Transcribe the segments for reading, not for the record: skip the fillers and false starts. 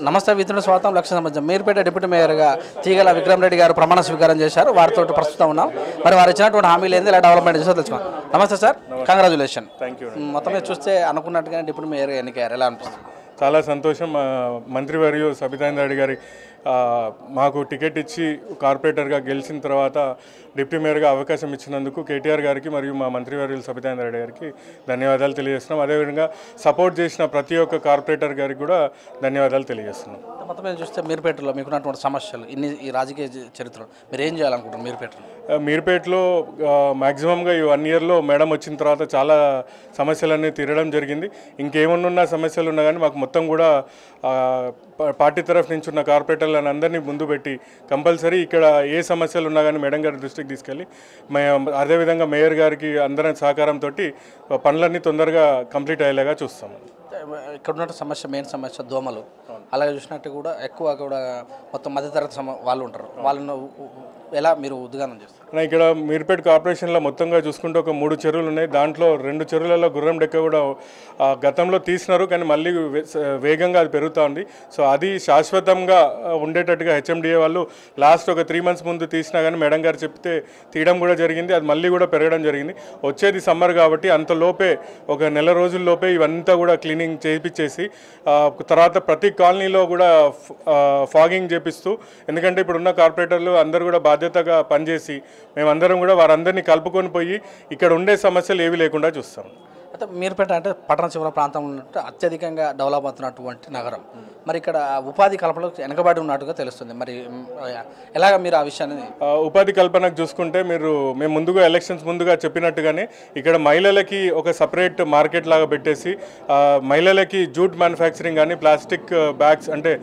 నమస్తే విద్యుత్ స్వాగతం లక్ష్య సంబంధం మీరుపేట డిప్యూటీ మేయర్గా తీగల విక్రమ్ రెడ్డి గారు ప్రమాణ స్వీకారం చేశారు. వారితో ప్రస్తుతం ఉన్నాం. మరి వారు ఇచ్చినటువంటి హామీలు ఏంది, ఇలా డెవలప్మెంట్ చేసో తెలుసుకున్నాం. నమస్తే సార్, కంగ్రాచులేషన్. మొత్తం మీద చూస్తే అనుకున్నట్టుగానే డిప్యూటీ మేయర్ ఎన్నికయ్యారు, ఎలా అనిపిస్తుంది? చాలా సంతోషం. మంత్రివర్యు సబితాంద్ర రెడ్డి గారి మాకు టికెట్ ఇచ్చి కార్పొరేటర్గా గెలిచిన తర్వాత డిప్యూటీ మేయర్గా అవకాశం ఇచ్చినందుకు కేటీఆర్ గారికి మరియు మా మంత్రివర్యులు సబితాంద్ర రెడ్డి గారికి ధన్యవాదాలు తెలియజేస్తున్నాం. అదేవిధంగా సపోర్ట్ చేసిన ప్రతి ఒక్క కార్పొరేటర్ గారికి కూడా ధన్యవాదాలు తెలియజేస్తున్నాం. మొత్తం మీద చూస్తే మీరుపేటలో మీకున్నటువంటి సమస్యలు ఈ రాజకీయ చరిత్రలో మీరు ఏం చేయాలనుకుంటున్నారు? మీరుపేటలో మ్యాక్సిమంగా ఈ 1 ఇయర్లో మేడం వచ్చిన తర్వాత చాలా సమస్యలన్నీ తీరడం జరిగింది. ఇంకేమన్నా సమస్యలు ఉన్నా కానీ మాకు మొత్తం కూడా పార్టీ తరఫు నుంచి ఉన్న కార్పొరేటర్లను అందరినీ ముందు పెట్టి కంపల్సరీ ఇక్కడ ఏ సమస్యలు ఉన్నా కానీ మేడం గారి దృష్టికి తీసుకెళ్ళి అదేవిధంగా మేయర్ గారికి అందరం సహకారంతో పనులన్నీ తొందరగా కంప్లీట్ అయ్యేలాగా చూస్తాం. ఇక్కడ ఉన్న సమస్య మెయిన్ సమస్య దోమలు. అలాగే చూసినట్టు కూడా ఎక్కువ కూడా మొత్తం మధ్యతరగతి వాళ్ళు ఉంటారు. వాళ్ళను ఎలా మీరు ఉద్గానం చేస్తారు? ఇక్కడ మీర్పేట కార్పొరేషన్లో మొత్తంగా చూసుకుంటే ఒక 3 చెరువులు ఉన్నాయి. దాంట్లో 2 చెరువులలో గుర్రం డెక్క కూడా గతంలో తీసినారు, కానీ మళ్ళీ వేగంగా అది పెరుగుతూ ఉంది. సో అది శాశ్వతంగా ఉండేటట్టుగా హెచ్ఎండిఏ వాళ్ళు లాస్ట్ ఒక 3 మంత్స్ ముందు తీసినా కానీ మేడం గారు చెప్తే తీయడం కూడా జరిగింది. అది మళ్ళీ కూడా పెరగడం జరిగింది. వచ్చేది సమ్మర్ కాబట్టి అంతలోపే ఒక నెల రోజుల్లోపే ఇవంతా కూడా క్లీనింగ్ చేయించేసి తర్వాత ప్రతి కాలనీలో కూడా ఫాగింగ్ చేపిస్తూ, ఎందుకంటే ఇప్పుడున్న కార్పొరేటర్లు అందరూ కూడా బాధ్యతగా పనిచేసి మేమందరం కూడా వారందరినీ కలుపుకొని పోయి ఇక్కడ ఉండే సమస్యలు ఏవి లేకుండా చూస్తాం. అయితే మీరుపేట అంటే పట్టణ చివర ప్రాంతంలో ఉన్నట్టు అత్యధికంగా డెవలప్ అవుతున్నటువంటి నగరం. మరి ఇక్కడ ఉపాధి కల్పనలో వెనకబడి ఉన్నట్టుగా తెలుస్తుంది. మరి ఎలాగ మీరు ఆ విషయాన్ని ఉపాధి కల్పనకు చూసుకుంటే మేము ముందుగా ఎలక్షన్స్ ముందుగా చెప్పినట్టుగానే ఇక్కడ మహిళలకి ఒక సపరేట్ మార్కెట్ లాగా పెట్టేసి మహిళలకి జూట్ మ్యానుఫ్యాక్చరింగ్ కానీ ప్లాస్టిక్ బ్యాగ్స్ అంటే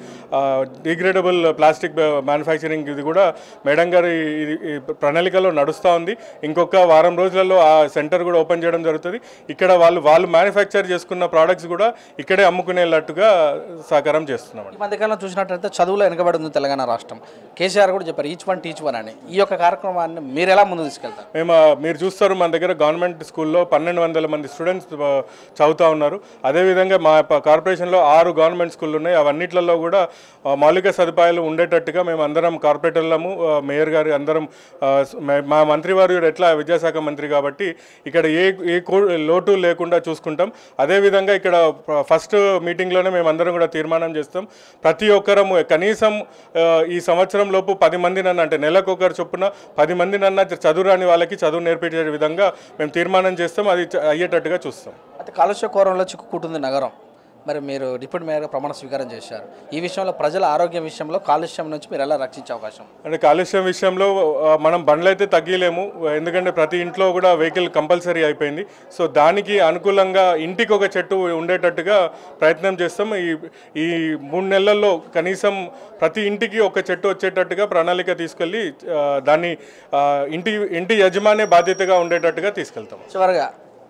డిగ్రేడబుల్ ప్లాస్టిక్ మ్యానుఫ్యాక్చరింగ్ ఇది కూడా మేడం గారి ప్రణాళికలో నడుస్తూ ఉంది. ఇంకొక వారం రోజులలో ఆ సెంటర్ కూడా ఓపెన్ చేయడం జరుగుతుంది. ఇక్కడ వాళ్ళు మ్యానుఫ్యాక్చర్ చేసుకున్న ప్రోడక్ట్స్ కూడా ఇక్కడే అమ్ముకునేటట్టుగా సహకారం చేస్తున్నాం. ఈ మధ్యకాలంలో చూసినట్లయితే చదువులో వెనకబడి ఉంది తెలంగాణ రాష్ట్రం. కేసీఆర్ కూడా చెప్పారు ఈచ్ వన్ టీచ్ వన్ అని. ఈ యొక్క కార్యక్రమాన్ని మీరు ఎలా ముందు తీసుకెళ్తారు? మీరు చూస్తారు మన దగ్గర గవర్నమెంట్ స్కూల్లో 1200 మంది స్టూడెంట్స్ చదువుతూ ఉన్నారు. అదేవిధంగా మా కార్పొరేషన్లో 6 గవర్నమెంట్ స్కూళ్ళు ఉన్నాయి. అవన్నిట్లలో కూడా మౌలిక సదుపాయాలు ఉండేటట్టుగా మేము అందరం కార్పొరేటర్లము మేయర్ గారు అందరం మా మంత్రివారు ఎట్లా విద్యాశాఖ మంత్రి కాబట్టి ఇక్కడ ఏ లోటు లేకుండా చూసుకుంటాం. అదేవిధంగా ఇక్కడ ఫస్ట్ మీటింగ్లోనే మేమందరం కూడా తీర్మానం చేస్తాం. ప్రతి ఒక్కరము కనీసం ఈ సంవత్సరం లోపు 10 మందినన్నా, అంటే నెలకు ఒకరు చొప్పున 10 మందినన్నా చదువు రాని వాళ్ళకి చదువు నేర్పించే విధంగా మేము తీర్మానం చేస్తాం. అది అయ్యేటట్టుగా చూస్తాం. అయితే కాలుష్య కోరంలో చిక్కుకుంటుంది నగరం. మరి మీరు డిప్యూటీ మేయర్గా ప్రమాణ స్వీకారం చేశారు. ఈ విషయంలో ప్రజల ఆరోగ్యం విషయంలో కాలుష్యం నుంచి మీరు ఎలా రక్షించే అవకాశం? అంటే కాలుష్యం విషయంలో మనం బండ్లు అయితే తగ్గిలేము, ఎందుకంటే ప్రతి ఇంట్లో కూడా వెహికల్ కంపల్సరీ అయిపోయింది. సో దానికి అనుకూలంగా ఇంటికి ఒక చెట్టు ఉండేటట్టుగా ప్రయత్నం చేస్తాం. ఈ 3 నెలల్లో కనీసం ప్రతి ఇంటికి ఒక చెట్టు వచ్చేటట్టుగా ప్రణాళిక తీసుకెళ్ళి దాన్ని ఇంటి యజమానే బాధ్యతగా ఉండేటట్టుగా తీసుకెళ్తాం. చివరిగా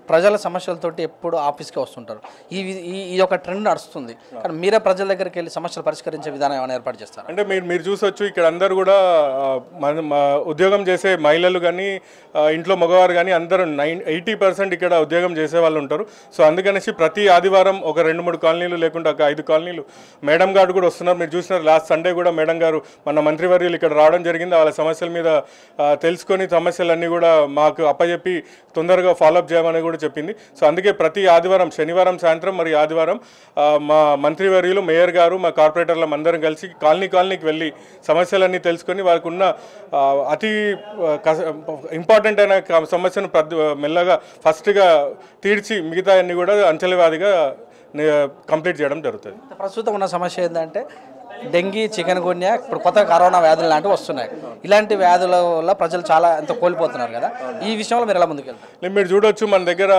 ప్రజల సమస్యలతోటి ఎప్పుడు ఆఫీస్కి వస్తుంటారు. ఈ యొక్క ట్రెండ్ నడుస్తుంది, కానీ మీరే ప్రజల దగ్గరికి వెళ్ళి సమస్యలు పరిష్కరించే విధానం ఏమైనా ఏర్పాటు చేస్తారు? అంటే మీరు చూసొచ్చు ఇక్కడ అందరూ కూడా ఉద్యోగం చేసే మహిళలు కానీ ఇంట్లో మగవారు కానీ అందరూ 80% ఇక్కడ ఉద్యోగం చేసే వాళ్ళు ఉంటారు. సో అందుకనేసి ప్రతి ఆదివారం ఒక 2-3 కాలనీలు లేకుండా ఒక 5 కాలనీలు మేడం గారు కూడా వస్తున్నారు. మీరు చూసినారు లాస్ట్ సండే కూడా మేడం గారు మన మంత్రివర్యులు ఇక్కడ రావడం జరిగింది. వాళ్ళ సమస్యల మీద తెలుసుకొని సమస్యలన్నీ కూడా మాకు అప్పచెప్పి తొందరగా ఫాలోఅప్ చేయమని కూడా చెప్పింది. సో అందుకే ప్రతి ఆదివారం, శనివారం సాయంత్రం మరి ఆదివారం మా మంత్రివర్యులు మేయర్ గారు మా కార్పొరేటర్ల అందరం కలిసి కాలనీకి వెళ్ళి సమస్యలన్నీ తెలుసుకొని వారికి ఉన్న అతి ఇంపార్టెంట్ అయిన సమస్యను మెల్లగా ఫస్ట్గా తీర్చి మిగతా అన్ని కూడా అంచెలవాదిగా కంప్లీట్ చేయడం జరుగుతుంది. ప్రస్తుతం ఉన్న సమస్య ఏంటంటే డెంగీ, చికెన్ గున్యా, ఇప్పుడు కొత్త కరోనా వ్యాధులు లాంటివి వస్తున్నాయి. ఇలాంటి వ్యాధుల వల్ల ప్రజలు చాలా ఎంతో కోల్పోతున్నారు కదా. ఈ విషయంలో మీరు ఎలా ముందుకెళ్తారు? మీరు చూడొచ్చు మన దగ్గర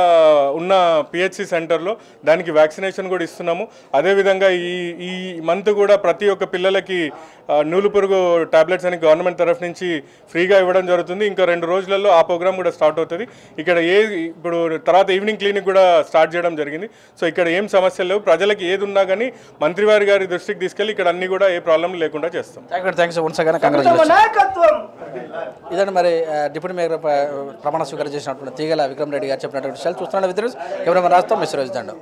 ఉన్న పిహెచ్సి సెంటర్లో దానికి వ్యాక్సినేషన్ కూడా ఇస్తున్నాము. అదేవిధంగా ఈ మంత్ కూడా ప్రతి ఒక్క పిల్లలకి నూలు పురుగు టాబ్లెట్స్ అని గవర్నమెంట్ తరఫు నుంచి ఫ్రీగా ఇవ్వడం జరుగుతుంది. ఇంకా 2 రోజులలో ఆ ప్రోగ్రామ్ కూడా స్టార్ట్ అవుతుంది. ఇక్కడ ఇప్పుడు తర్వాత ఈవినింగ్ క్లినిక్ కూడా స్టార్ట్ చేయడం జరిగింది. సో ఇక్కడ ఏం సమస్యలు లేవు. ప్రజలకి ఏది ఉన్నా కానీ మంత్రివారి గారి దృష్టికి తీసుకెళ్ళి ఇక్కడ అన్ని కూడా ఏ ప్రాబ్లం లేకుండా చేస్తాం. ఇదండి మరి డిప్యూటీ మేయర్ ప్రమాణ స్వీకారం చేసినటువంటి తీగల విక్రమ్ రెడ్డి గారు చెప్పినటువంటి విషయాలు చూస్తున్న విద్యార్థులు ఎవరైనా రాస్తాం మిస్ రోజు దండం.